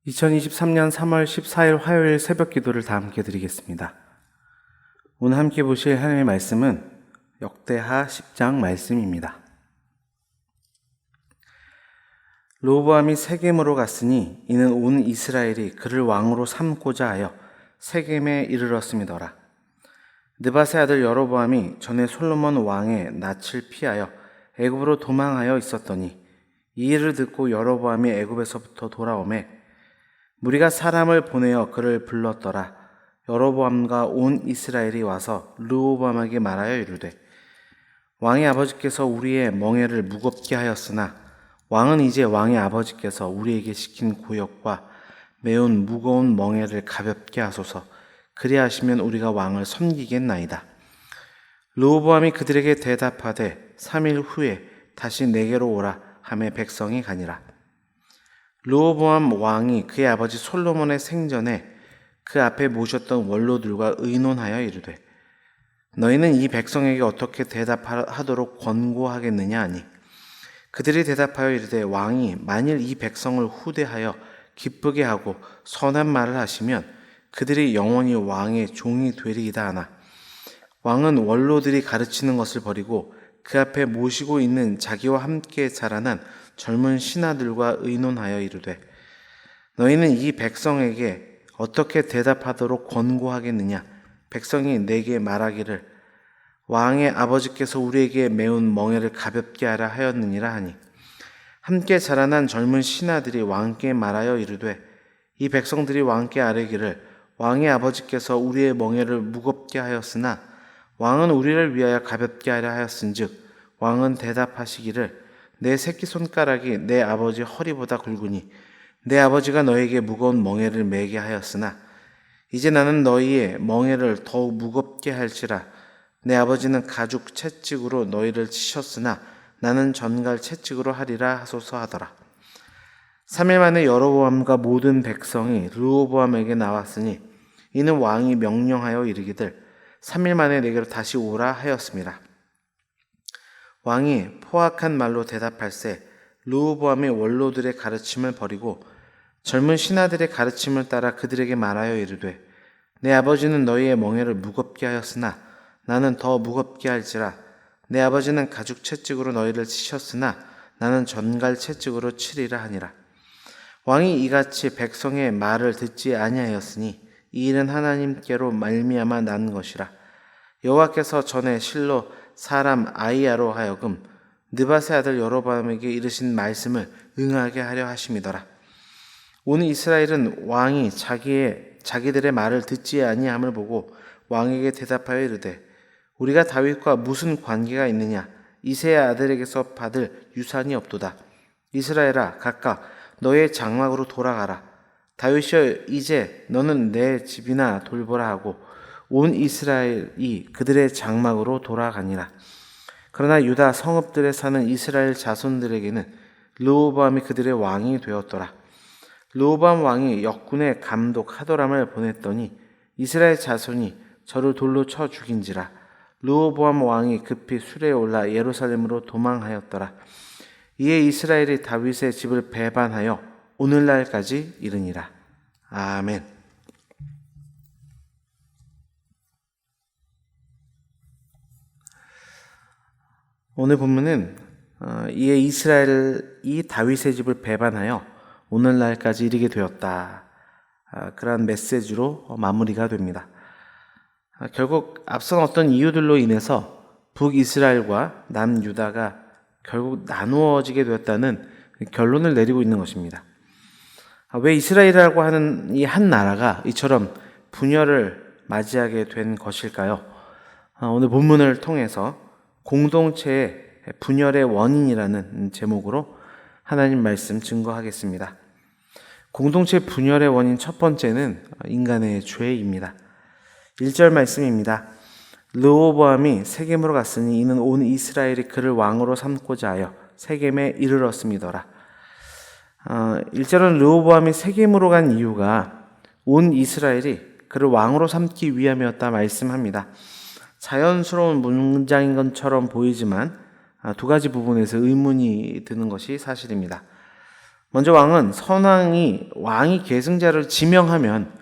2023년 3월 14일 화요일 새벽 기도를 다 함께 드리겠습니다. 오늘 함께 보실 하나님의 말씀은 역대하 10장 말씀입니다. 르호보암이 세겜으로 갔으니 이는 온 이스라엘이 그를 왕으로 삼고자 하여 세겜에 이르렀음이더라. 느밧의 아들 여로보암이 전에 솔로몬 왕의 낯을 피하여 애굽으로 도망하여 있었더니 이 일을 듣고 여로보암이 애굽에서부터 돌아오매 무리가 사람을 보내어 그를 불렀더라. 여로보암과 온 이스라엘이 와서 르호보암에게 말하여 이르되 왕의 아버지께서 우리의 멍에를 무겁게 하였으나 왕은 이제 왕의 아버지께서 우리에게 시킨 고역과 매운 무거운 멍에를 가볍게 하소서. 그리하시면 우리가 왕을 섬기겠나이다. 르호보암이 그들에게 대답하되 3일 후에 다시 내게로 오라 하매 백성이 가니라. 르호보암 왕이 그의 아버지 솔로몬의 생전에 그 앞에 모셨던 원로들과 의논하여 이르되 너희는 이 백성에게 어떻게 대답하도록 권고하겠느냐 하니 그들이 대답하여 이르되 왕이 만일 이 백성을 후대하여 기쁘게 하고 선한 말을 하시면 그들이 영원히 왕의 종이 되리이다 하나 왕은 원로들이 가르치는 것을 버리고 그 앞에 모시고 있는 자기와 함께 자라난 젊은 신하들과 의논하여 이르되 너희는 이 백성에게 어떻게 대답하도록 권고하겠느냐. 백성이 내게 말하기를 왕의 아버지께서 우리에게 매운 멍에를 가볍게 하라 하였느니라 하니 함께 자라난 젊은 신하들이 왕께 말하여 이르되 이 백성들이 왕께 아뢰기를 왕의 아버지께서 우리의 멍에를 무겁게 하였으나 왕은 우리를 위하여 가볍게 하려 하였은즉 왕은 대답하시기를 내 새끼손가락이 내 아버지 허리보다 굵으니 내 아버지가 너에게 무거운 멍에를 매게 하였으나 이제 나는 너희의 멍에를 더욱 무겁게 할지라. 내 아버지는 가죽 채찍으로 너희를 치셨으나 나는 전갈 채찍으로 하리라 하소서 하더라. 3일 만에 여로보암과 모든 백성이 르호보암에게 나왔으니 이는 왕이 명령하여 이르기를 3일 만에 내게로 다시 오라 하였습니다. 왕이 포악한 말로 대답할세 르호보암의 원로들의 가르침을 버리고 젊은 신하들의 가르침을 따라 그들에게 말하여 이르되 내 아버지는 너희의 멍에를 무겁게 하였으나 나는 더 무겁게 할지라. 내 아버지는 가죽 채찍으로 너희를 치셨으나 나는 전갈 채찍으로 치리라 하니라. 왕이 이같이 백성의 말을 듣지 아니하였으니 이 일은 하나님께로 말미암아 난 것이라. 여호와께서 전에 실로 사람 아이야로 하여금 느밧의 아들 여로보암에게 이르신 말씀을 응하게 하려 하심이더라. 온 이스라엘은 왕이 자기들의 말을 듣지 아니함을 보고 왕에게 대답하여 이르되 우리가 다윗과 무슨 관계가 있느냐. 이새의 아들에게서 받을 유산이 없도다. 이스라엘아 각각 너의 장막으로 돌아가라. 다윗이여 이제 너는 내 집이나 돌보라 하고 온 이스라엘이 그들의 장막으로 돌아가니라. 그러나 유다 성읍들에 사는 이스라엘 자손들에게는 르호보암이 그들의 왕이 되었더라. 르호보암 왕이 역군의 감독 하도람을 보냈더니 이스라엘 자손이 저를 돌로 쳐 죽인지라. 르호보암 왕이 급히 수레에 올라 예루살렘으로 도망하였더라. 이에 이스라엘이 다윗의 집을 배반하여 오늘날까지 이르니라. 아멘. 오늘 본문은 이에 이스라엘이 다윗의 집을 배반하여 오늘날까지 이르게 되었다. 그러한 메시지로 마무리가 됩니다. 결국 앞선 어떤 이유들로 인해서 북이스라엘과 남유다가 결국 나누어지게 되었다는 결론을 내리고 있는 것입니다. 왜 이스라엘이라고 하는 이 한 나라가 이처럼 분열을 맞이하게 된 것일까요? 오늘 본문을 통해서 공동체의 분열의 원인이라는 제목으로 하나님 말씀 증거하겠습니다. 공동체 분열의 원인 첫 번째는 인간의 죄입니다. 1절 말씀입니다. 르호보암이 세겜으로 갔으니 이는 온 이스라엘이 그를 왕으로 삼고자 하여 세겜에 이르렀음이더라. 1절은 르호보암이 세겜으로 간 이유가 온 이스라엘이 그를 왕으로 삼기 위함이었다 말씀합니다. 자연스러운 문장인 것처럼 보이지만 두 가지 부분에서 의문이 드는 것이 사실입니다. 먼저 왕이 계승자를 지명하면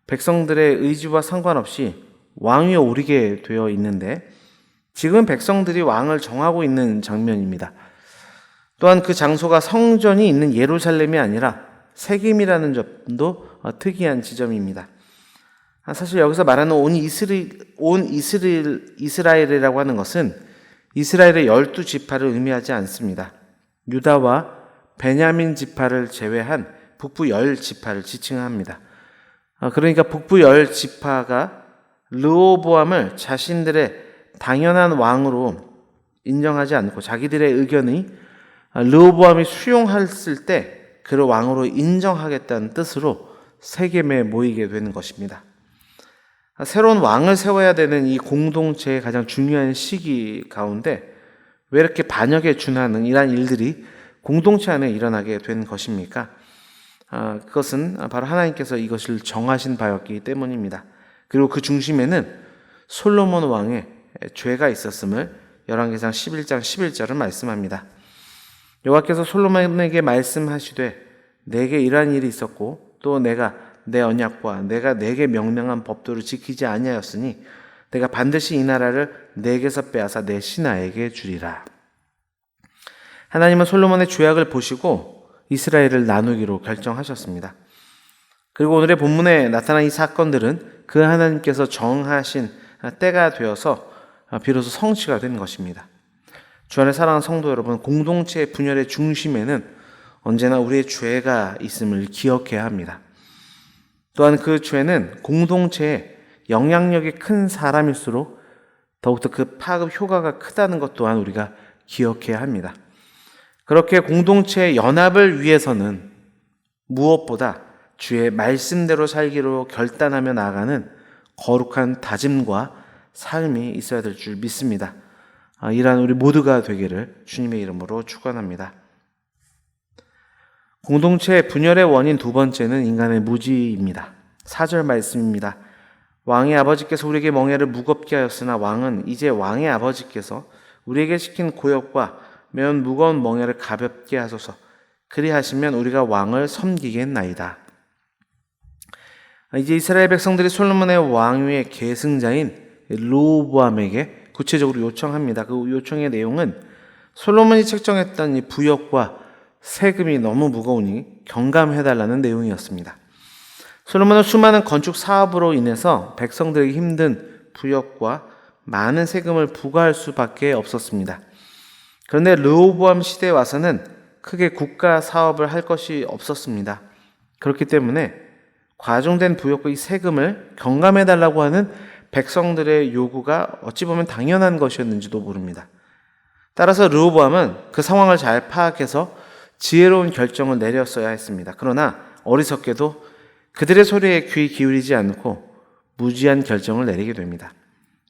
백성들의 의지와 상관없이 왕위에 오르게 되어 있는데 지금 백성들이 왕을 정하고 있는 장면입니다. 또한 그 장소가 성전이 있는 예루살렘이 아니라 세겜이라는 점도 특이한 지점입니다. 사실 여기서 말하는 이스라엘이라고 하는 것은 이스라엘의 12지파를 의미하지 않습니다. 유다와 베냐민 지파를 제외한 북부 10지파를 지칭합니다. 그러니까 북부 10지파가 르호보암을 자신들의 당연한 왕으로 인정하지 않고 자기들의 의견이 르호보암이 수용했을 때 그를 왕으로 인정하겠다는 뜻으로 세겜에 모이게 되는 것입니다. 새로운 왕을 세워야 되는 이 공동체의 가장 중요한 시기 가운데 왜 이렇게 반역에 준하는 이러한 일들이 공동체 안에 일어나게 된 것입니까? 그것은 바로 하나님께서 이것을 정하신 바였기 때문입니다. 그리고 그 중심에는 솔로몬 왕의 죄가 있었음을 열왕기상 11장 11절은 말씀합니다. 여호와께서 솔로몬에게 말씀하시되 내게 이러한 일이 있었고 또 내가 내 언약과 내가 내게 명령한 법도를 지키지 아니하였으니 내가 반드시 이 나라를 내게서 빼앗아 내 신하에게 주리라. 하나님은 솔로몬의 죄악을 보시고 이스라엘을 나누기로 결정하셨습니다. 그리고 오늘의 본문에 나타난 이 사건들은 그 하나님께서 정하신 때가 되어서 비로소 성취가 된 것입니다. 주 안에 사랑하는 성도 여러분, 공동체의 분열의 중심에는 언제나 우리의 죄가 있음을 기억해야 합니다. 또한 그 죄는 공동체에 영향력이 큰 사람일수록 더욱더 그 파급 효과가 크다는 것 또한 우리가 기억해야 합니다. 그렇게 공동체의 연합을 위해서는 무엇보다 주의 말씀대로 살기로 결단하며 나아가는 거룩한 다짐과 삶이 있어야 될 줄 믿습니다. 이러한 우리 모두가 되기를 주님의 이름으로 축원합니다. 공동체의 분열의 원인 두 번째는 인간의 무지입니다. 4절 말씀입니다. 왕의 아버지께서 우리에게 멍에를 무겁게 하였으나 왕은 이제 왕의 아버지께서 우리에게 시킨 고역과 매우 무거운 멍에를 가볍게 하소서. 그리하시면 우리가 왕을 섬기겠나이다. 이제 이스라엘 백성들이 솔로몬의 왕위의 계승자인 르호보암에게 구체적으로 요청합니다. 그 요청의 내용은 솔로몬이 책정했던 이 부역과 세금이 너무 무거우니 경감해달라는 내용이었습니다. 솔로몬은 수많은 건축 사업으로 인해서 백성들에게 힘든 부역과 많은 세금을 부과할 수밖에 없었습니다. 그런데 르호보암 시대에 와서는 크게 국가 사업을 할 것이 없었습니다. 그렇기 때문에 과중된 부역과 이 세금을 경감해달라고 하는 백성들의 요구가 어찌 보면 당연한 것이었는지도 모릅니다. 따라서 르호보암은 그 상황을 잘 파악해서 지혜로운 결정을 내렸어야 했습니다. 그러나 어리석게도 그들의 소리에 귀 기울이지 않고 무지한 결정을 내리게 됩니다.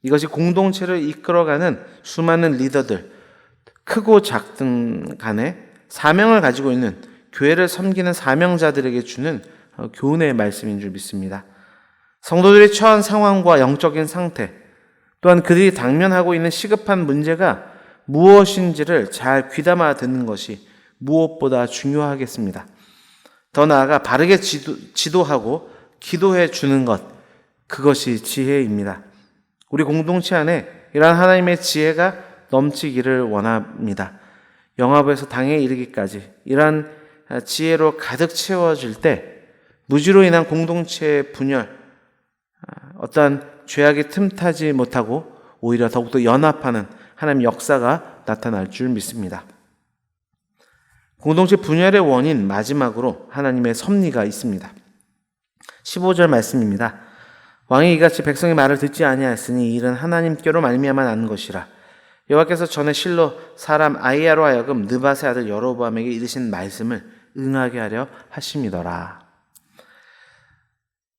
이것이 공동체를 이끌어가는 수많은 리더들, 크고 작든 간에 사명을 가지고 있는 교회를 섬기는 사명자들에게 주는 교훈의 말씀인 줄 믿습니다. 성도들이 처한 상황과 영적인 상태, 또한 그들이 당면하고 있는 시급한 문제가 무엇인지를 잘 귀담아 듣는 것이 무엇보다 중요하겠습니다. 더 나아가 바르게 지도하고 기도해 주는 것, 그것이 지혜입니다. 우리 공동체 안에 이러한 하나님의 지혜가 넘치기를 원합니다. 영화부에서 당에 이르기까지 이러한 지혜로 가득 채워질 때 무지로 인한 공동체의 분열, 어떠한 죄악이 틈타지 못하고 오히려 더욱더 연합하는 하나님의 역사가 나타날 줄 믿습니다. 공동체 분열의 원인 마지막으로 하나님의 섭리가 있습니다. 15절 말씀입니다. 왕이 이같이 백성의 말을 듣지 아니하였으니 이 일은 하나님께로 말미암아 난 것이라. 여호와께서 전에 실로 사람 아히야로 하여금 느밧의 아들 여로보암에게 이르신 말씀을 응하게 하려 하심이더라.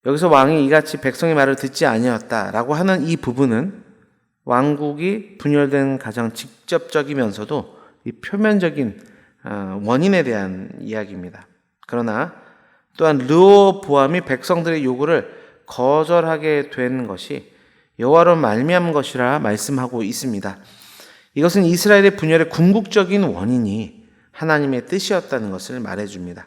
여기서 왕이 이같이 백성의 말을 듣지 아니하였다라고 하는 이 부분은 왕국이 분열된 가장 직접적이면서도 이 표면적인 원인에 대한 이야기입니다. 그러나 또한 르호보암이 백성들의 요구를 거절하게 된 것이 여호와로 말미암은 것이라 말씀하고 있습니다. 이것은 이스라엘의 분열의 궁극적인 원인이 하나님의 뜻이었다는 것을 말해줍니다.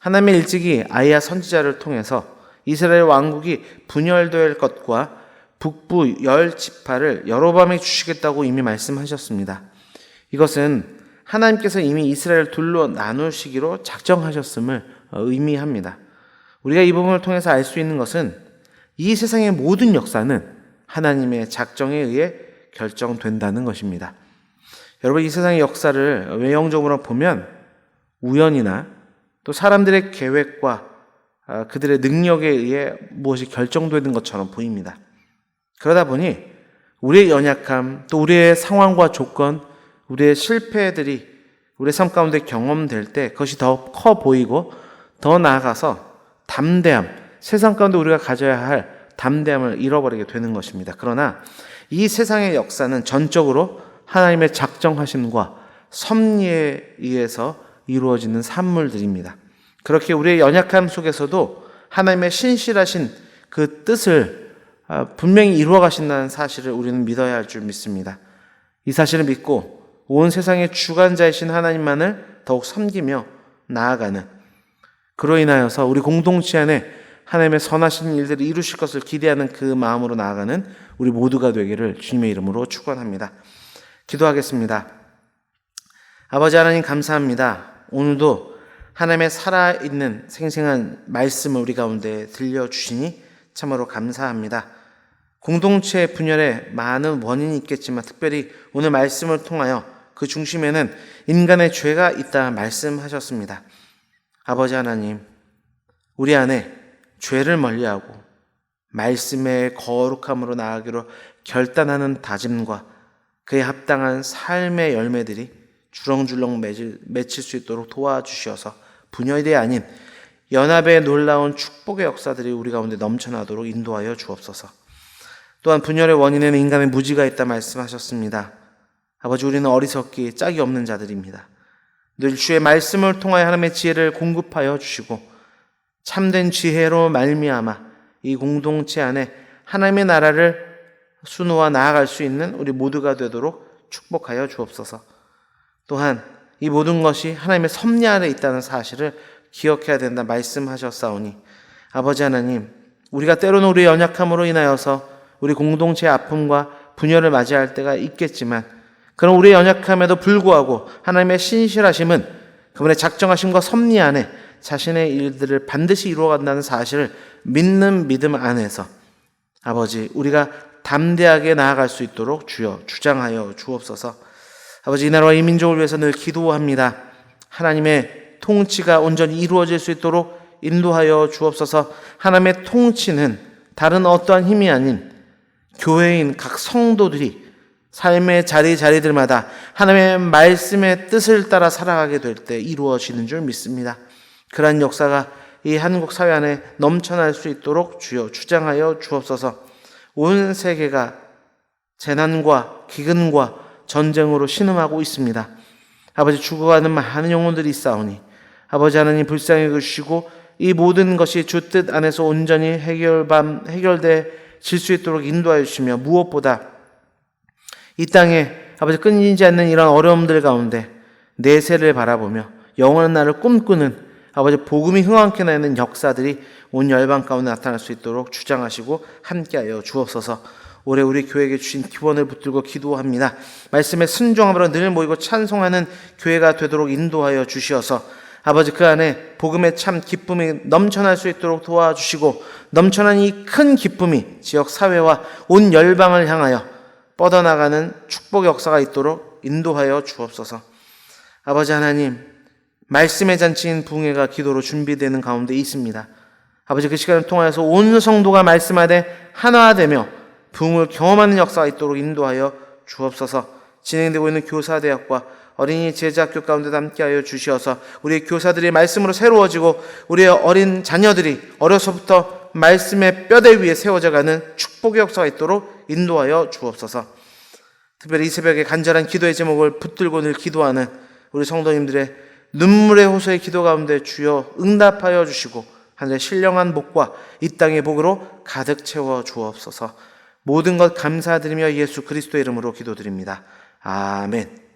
하나님의 일찍이 아이야 선지자를 통해서 이스라엘 왕국이 분열될 것과 북부 10지파를 여로보암에게 주시겠다고 이미 말씀하셨습니다. 이것은 하나님께서 이미 이스라엘을 둘로 나누시기로 작정하셨음을 의미합니다. 우리가 이 부분을 통해서 알 수 있는 것은 이 세상의 모든 역사는 하나님의 작정에 의해 결정된다는 것입니다. 여러분, 이 세상의 역사를 외형적으로 보면 우연이나 또 사람들의 계획과 그들의 능력에 의해 무엇이 결정되는 것처럼 보입니다. 그러다 보니 우리의 연약함, 또 우리의 상황과 조건, 우리의 실패들이 우리의 삶 가운데 경험될 때 그것이 더 커 보이고 더 나아가서 담대함, 세상 가운데 우리가 가져야 할 담대함을 잃어버리게 되는 것입니다. 그러나 이 세상의 역사는 전적으로 하나님의 작정하심과 섭리에 의해서 이루어지는 산물들입니다. 그렇게 우리의 연약함 속에서도 하나님의 신실하신 그 뜻을 분명히 이루어 가신다는 사실을 우리는 믿어야 할 줄 믿습니다. 이 사실을 믿고 온 세상의 주관자이신 하나님만을 더욱 섬기며 나아가는, 그로 인하여서 우리 공동체 안에 하나님의 선하신 일들을 이루실 것을 기대하는 그 마음으로 나아가는 우리 모두가 되기를 주님의 이름으로 축원합니다. 기도하겠습니다. 아버지 하나님, 감사합니다. 오늘도 하나님의 살아있는 생생한 말씀을 우리 가운데 들려주시니 참으로 감사합니다. 공동체 분열에 많은 원인이 있겠지만 특별히 오늘 말씀을 통하여 그 중심에는 인간의 죄가 있다 말씀하셨습니다. 아버지 하나님, 우리 안에 죄를 멀리하고 말씀의 거룩함으로 나아가기로 결단하는 다짐과 그에 합당한 삶의 열매들이 주렁주렁 맺힐 수 있도록 도와주시어서 분열이 아닌 연합의 놀라운 축복의 역사들이 우리 가운데 넘쳐나도록 인도하여 주옵소서. 또한 분열의 원인에는 인간의 무지가 있다 말씀하셨습니다. 아버지, 우리는 어리석기 짝이 없는 자들입니다. 늘 주의 말씀을 통하여 하나님의 지혜를 공급하여 주시고 참된 지혜로 말미암아 이 공동체 안에 하나님의 나라를 수놓아 나아갈 수 있는 우리 모두가 되도록 축복하여 주옵소서. 또한 이 모든 것이 하나님의 섭리 아래 있다는 사실을 기억해야 된다 말씀하셨사오니 아버지 하나님, 우리가 때로는 우리의 연약함으로 인하여서 우리 공동체의 아픔과 분열을 맞이할 때가 있겠지만 그런 우리의 연약함에도 불구하고 하나님의 신실하심은 그분의 작정하심과 섭리 안에 자신의 일들을 반드시 이루어간다는 사실을 믿는 믿음 안에서 아버지, 우리가 담대하게 나아갈 수 있도록 주여 주장하여 주옵소서. 아버지, 이 나라와 이 민족을 위해서 늘 기도합니다. 하나님의 통치가 온전히 이루어질 수 있도록 인도하여 주옵소서. 하나님의 통치는 다른 어떠한 힘이 아닌 교회인 각 성도들이 삶의 자리들마다 하나님의 말씀의 뜻을 따라 살아가게 될 때 이루어지는 줄 믿습니다. 그러한 역사가 이 한국 사회 안에 넘쳐날 수 있도록 주여 주장하여 주옵소서. 온 세계가 재난과 기근과 전쟁으로 신음하고 있습니다. 아버지, 죽어가는 많은 영혼들이 있사오니 아버지 하나님, 불쌍히 여기시고 이 모든 것이 주 뜻 안에서 온전히 해결될 수 있도록 인도하여 주시며, 무엇보다 이 땅에 아버지 끊이지 않는 이런 어려움들 가운데 내세를 바라보며 영원한 날을 꿈꾸는 아버지 복음이 흥황케 나는 역사들이 온 열방 가운데 나타날 수 있도록 주장하시고 함께하여 주옵소서. 올해 우리 교회에게 주신 기원을 붙들고 기도합니다. 말씀에 순종함으로 늘 모이고 찬송하는 교회가 되도록 인도하여 주시어서 아버지, 그 안에 복음의 참 기쁨이 넘쳐날 수 있도록 도와주시고 넘쳐난 이 큰 기쁨이 지역 사회와 온 열방을 향하여 뻗어나가는 축복의 역사가 있도록 인도하여 주옵소서. 아버지 하나님, 말씀의 잔치인 부흥회가 기도로 준비되는 가운데 있습니다. 아버지, 그 시간을 통하여서 온 성도가 말씀하되 하나되며 부흥을 경험하는 역사가 있도록 인도하여 주옵소서. 진행되고 있는 교사대학과 어린이 제자학교 가운데 함께하여 주시어서 우리의 교사들이 말씀으로 새로워지고 우리의 어린 자녀들이 어려서부터 말씀의 뼈대 위에 세워져가는 축복의 역사가 있도록 인도하여 주옵소서. 특별히 이 새벽에 간절한 기도의 제목을 붙들고 늘 기도하는 우리 성도님들의 눈물의 호소의 기도 가운데 주여 응답하여 주시고 하늘의 신령한 복과 이 땅의 복으로 가득 채워 주옵소서. 모든 것 감사드리며 예수 그리스도의 이름으로 기도드립니다. 아멘.